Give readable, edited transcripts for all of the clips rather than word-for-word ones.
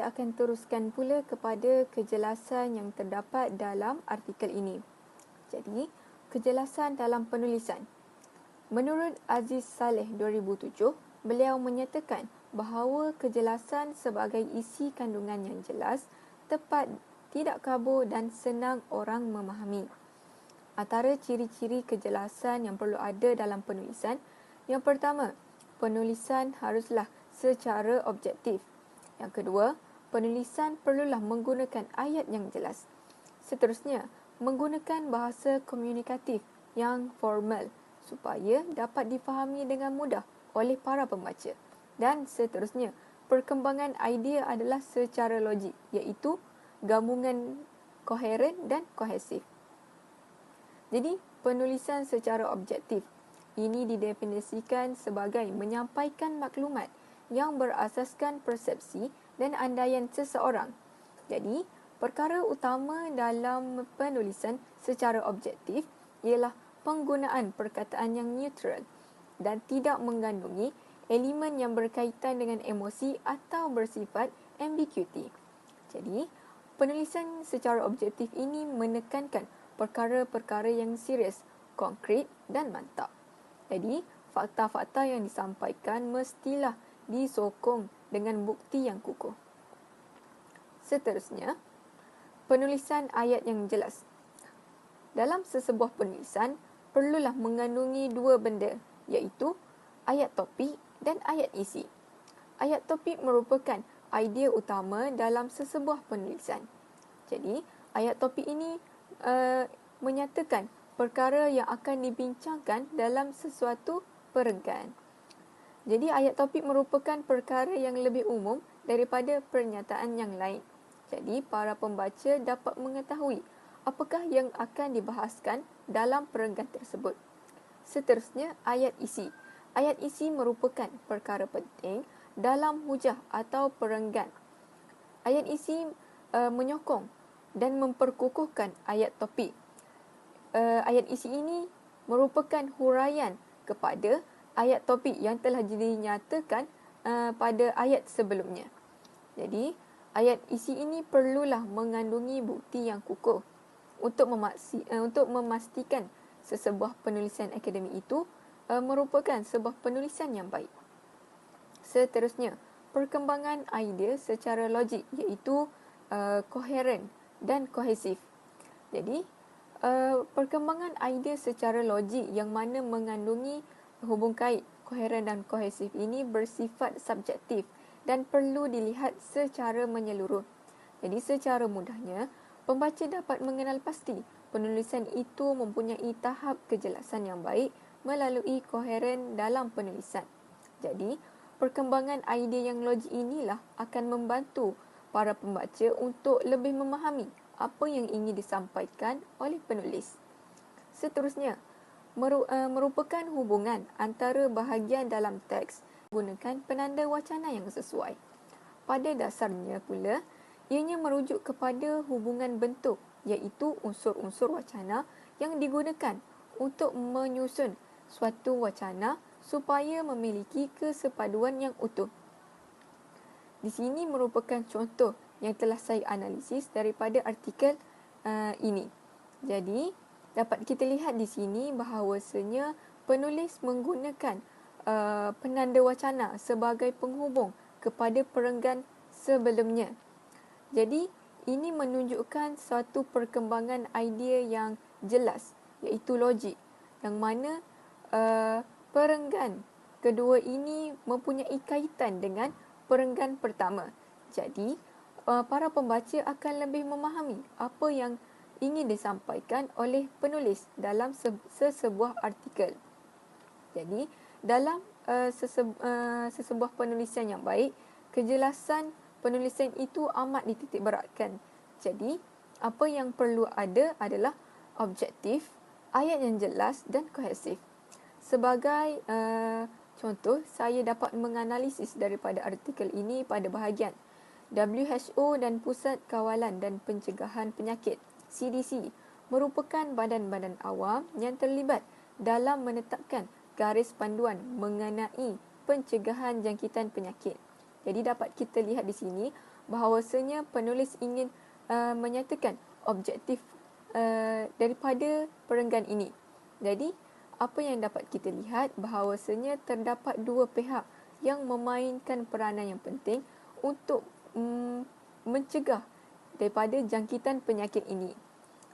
saya akan teruskan pula kepada kejelasan yang terdapat dalam artikel ini. Jadi, kejelasan dalam penulisan. Menurut Aziz Saleh 2007, beliau menyatakan bahawa kejelasan sebagai isi kandungan yang jelas, tepat, tidak kabur dan senang orang memahami. Antara ciri-ciri kejelasan yang perlu ada dalam penulisan, yang pertama, penulisan haruslah secara objektif. Yang kedua, penulisan perlulah menggunakan ayat yang jelas. Seterusnya, menggunakan bahasa komunikatif yang formal supaya dapat difahami dengan mudah oleh para pembaca. Dan seterusnya, perkembangan idea adalah secara logik, iaitu gabungan koheren dan kohesif. Jadi, penulisan secara objektif ini didefinisikan sebagai menyampaikan maklumat yang berasaskan persepsi dan andaian seseorang. Jadi, perkara utama dalam penulisan secara objektif ialah penggunaan perkataan yang neutral dan tidak mengandungi elemen yang berkaitan dengan emosi atau bersifat ambiguity. Jadi, penulisan secara objektif ini menekankan perkara-perkara yang serius, konkret dan mantap. Jadi, fakta-fakta yang disampaikan mestilah disokong dengan bukti yang kukuh. Seterusnya, penulisan ayat yang jelas. Dalam sesebuah penulisan, perlulah mengandungi dua benda, iaitu ayat topik dan ayat isi. Ayat topik merupakan idea utama dalam sesebuah penulisan. Jadi, ayat topik ini menyatakan perkara yang akan dibincangkan dalam sesuatu perenggan. Jadi, ayat topik merupakan perkara yang lebih umum daripada pernyataan yang lain. Jadi, para pembaca dapat mengetahui apakah yang akan dibahaskan dalam perenggan tersebut. Seterusnya, ayat isi. Ayat isi merupakan perkara penting dalam hujah atau perenggan. Ayat isi menyokong dan memperkukuhkan ayat topik. Ayat isi ini merupakan huraian kepada ayat topik yang telah dinyatakan pada ayat sebelumnya. Jadi, ayat isi ini perlulah mengandungi bukti yang kukuh untuk memastikan sesebuah penulisan akademik itu merupakan sebuah penulisan yang baik. Seterusnya, perkembangan idea secara logik iaitu koheren dan kohesif. Jadi, perkembangan idea secara logik yang mana mengandungi hubung kait koheren dan kohesif ini bersifat subjektif dan perlu dilihat secara menyeluruh. Jadi, secara mudahnya, pembaca dapat mengenal pasti penulisan itu mempunyai tahap kejelasan yang baik melalui koheren dalam penulisan. Jadi, perkembangan idea yang logik inilah akan membantu para pembaca untuk lebih memahami apa yang ingin disampaikan oleh penulis. Seterusnya, merupakan hubungan antara bahagian dalam teks menggunakan penanda wacana yang sesuai. Pada dasarnya pula, ianya merujuk kepada hubungan bentuk, iaitu unsur-unsur wacana yang digunakan untuk menyusun suatu wacana supaya memiliki kesepaduan yang utuh. Di sini merupakan contoh yang telah saya analisis daripada artikel ini. Jadi, dapat kita lihat di sini bahawasanya penulis menggunakan penanda wacana sebagai penghubung kepada perenggan sebelumnya. Jadi, ini menunjukkan suatu perkembangan idea yang jelas, iaitu logik, yang mana perenggan kedua ini mempunyai kaitan dengan perenggan pertama. Jadi, para pembaca akan lebih memahami apa yang ingin disampaikan oleh penulis dalam sesebuah artikel. Jadi, dalam sesebuah penulisan yang baik, kejelasan penulisan itu amat dititik beratkan. Jadi, apa yang perlu ada adalah objektif, ayat yang jelas dan kohesif. Sebagai contoh, saya dapat menganalisis daripada artikel ini pada bahagian WHO dan Pusat Kawalan dan Pencegahan Penyakit CDC merupakan badan-badan awam yang terlibat dalam menetapkan garis panduan mengenai pencegahan jangkitan penyakit. Jadi dapat kita lihat di sini bahawasanya penulis ingin menyatakan objektif daripada perenggan ini. Jadi, apa yang dapat kita lihat bahawasanya terdapat dua pihak yang memainkan peranan yang penting untuk mencegah daripada jangkitan penyakit ini.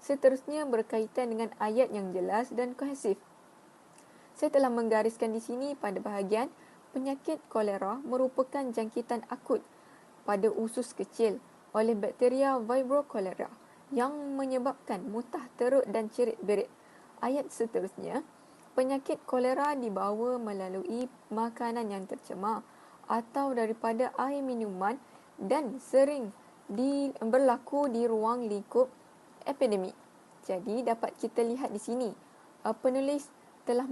Seterusnya berkaitan dengan ayat yang jelas dan kohesif. Saya telah menggariskan di sini pada bahagian penyakit kolera merupakan jangkitan akut pada usus kecil oleh bakteria Vibrio cholerae yang menyebabkan mutah teruk dan cerit-berit. Ayat seterusnya, penyakit kolera dibawa melalui makanan yang tercemar atau daripada air minuman dan sering berlaku di ruang lingkup epidemik. Jadi dapat kita lihat di sini, penulis telah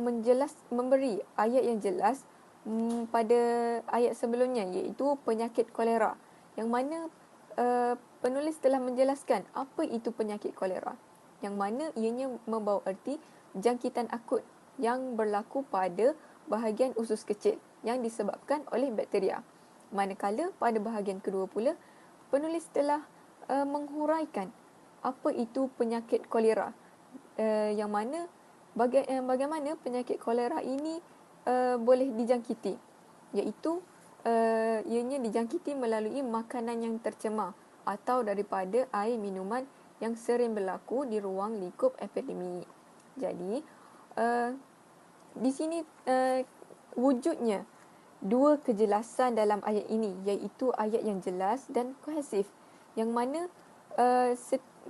memberi ayat yang jelas pada ayat sebelumnya, iaitu penyakit kolera, yang mana penulis telah menjelaskan apa itu penyakit kolera, yang mana ianya membawa erti jangkitan akut yang berlaku pada bahagian usus kecil yang disebabkan oleh bakteria. Manakala pada bahagian kedua pula, penulis telah menghuraikan apa itu penyakit kolera, yang mana bagaimana penyakit kolera ini boleh dijangkiti, iaitu ianya dijangkiti melalui makanan yang tercemar atau daripada air minuman yang sering berlaku di ruang lingkup epidemik. Jadi, di sini wujudnya dua kejelasan dalam ayat ini, iaitu ayat yang jelas dan kohesif, yang mana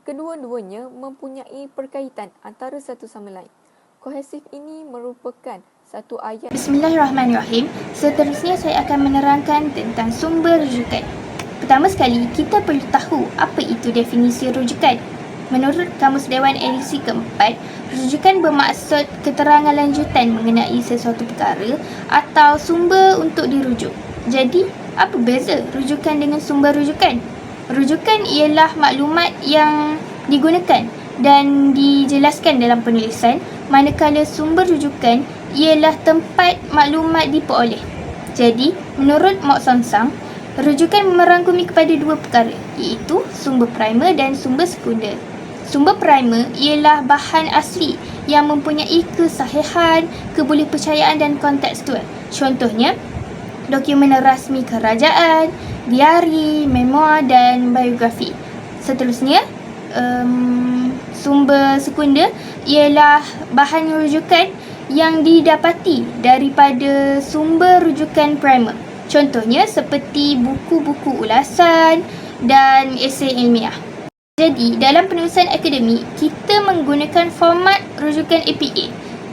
kedua-duanya mempunyai perkaitan antara satu sama lain. Kohesif ini merupakan satu ayat. Bismillahirrahmanirrahim. Seterusnya saya akan menerangkan tentang sumber rujukan. Pertama sekali, kita perlu tahu apa itu definisi rujukan. Menurut Kamus Dewan edisi keempat, rujukan bermaksud keterangan lanjutan mengenai sesuatu perkara atau sumber untuk dirujuk. Jadi, apa beza rujukan dengan sumber rujukan? Rujukan ialah maklumat yang digunakan dan dijelaskan dalam penulisan, manakala sumber rujukan ialah tempat maklumat diperoleh. Jadi, menurut Mok Song Sang, rujukan merangkumi kepada dua perkara, iaitu sumber primer dan sumber sekunder. Sumber primer ialah bahan asli yang mempunyai kesahihan, kebolehpercayaan dan kontekstual. Contohnya, dokumen rasmi kerajaan, diari, memoir dan biografi. Seterusnya, sumber sekunder ialah bahan rujukan yang didapati daripada sumber rujukan primer. Contohnya seperti buku-buku ulasan dan esei ilmiah. Jadi, dalam penulisan akademik, kita menggunakan format rujukan APA,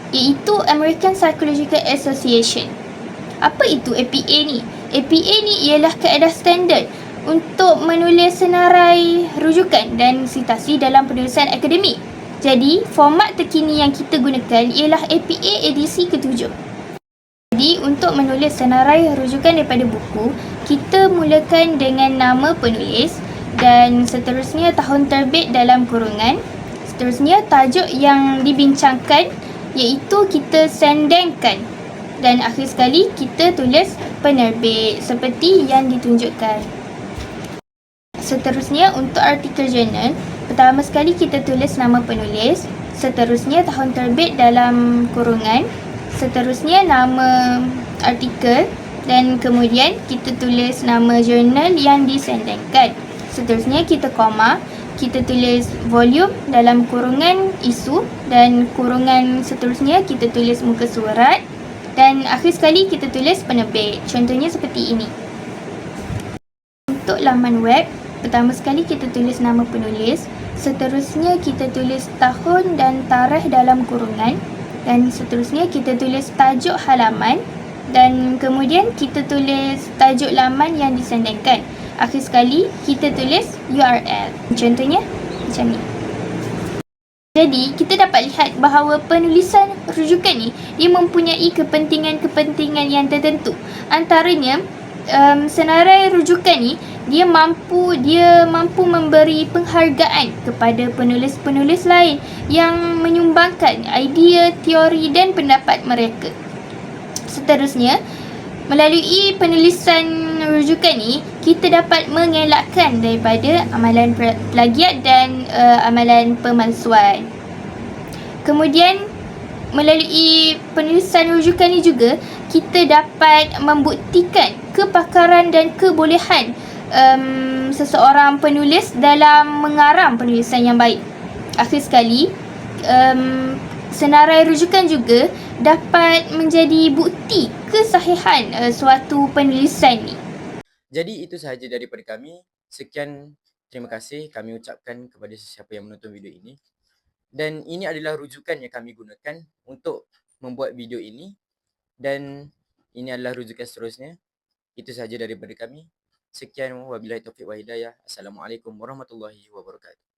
iaitu American Psychological Association. Apa itu APA ni? APA ni ialah kaedah standard untuk menulis senarai rujukan dan sitasi dalam penulisan akademik. Jadi, format terkini yang kita gunakan ialah APA edisi ke-7. Jadi, untuk menulis senarai rujukan daripada buku, kita mulakan dengan nama penulis dan seterusnya tahun terbit dalam kurungan. Seterusnya tajuk yang dibincangkan, iaitu kita sendengkan. Dan akhir sekali kita tulis penerbit seperti yang ditunjukkan. Seterusnya untuk artikel jurnal, pertama sekali kita tulis nama penulis, seterusnya tahun terbit dalam kurungan, seterusnya nama artikel dan kemudian kita tulis nama jurnal yang disendengkan. Seterusnya kita koma, kita tulis volume dalam kurungan isu dan kurungan seterusnya kita tulis muka surat dan akhir sekali kita tulis penerbit. Contohnya seperti ini. Untuk laman web, pertama sekali kita tulis nama penulis, seterusnya kita tulis tahun dan tarikh dalam kurungan dan seterusnya kita tulis tajuk halaman dan kemudian kita tulis tajuk laman yang disendengkan. Akhir sekali kita tulis URL. Contohnya macam ni. Jadi kita dapat lihat bahawa penulisan rujukan ni dia mempunyai kepentingan-kepentingan yang tertentu. Antaranya senarai rujukan ni dia mampu memberi penghargaan kepada penulis-penulis lain yang menyumbangkan idea, teori dan pendapat mereka. Seterusnya, melalui penulisan rujukan ni, kita dapat mengelakkan daripada amalan plagiat dan amalan pemalsuan. Kemudian melalui penulisan rujukan ini juga kita dapat membuktikan kepakaran dan kebolehan seseorang penulis dalam mengarang penulisan yang baik. Akhir sekali, senarai rujukan juga dapat menjadi bukti kesahihan suatu penulisan ni. Jadi itu sahaja daripada kami. Sekian, terima kasih kami ucapkan kepada sesiapa yang menonton video ini. Dan ini adalah rujukan yang kami gunakan untuk membuat video ini. Dan ini adalah rujukan seterusnya. Itu sahaja daripada kami. Sekian, wabillahi taufiq wa hidayah. Assalamualaikum warahmatullahi wabarakatuh.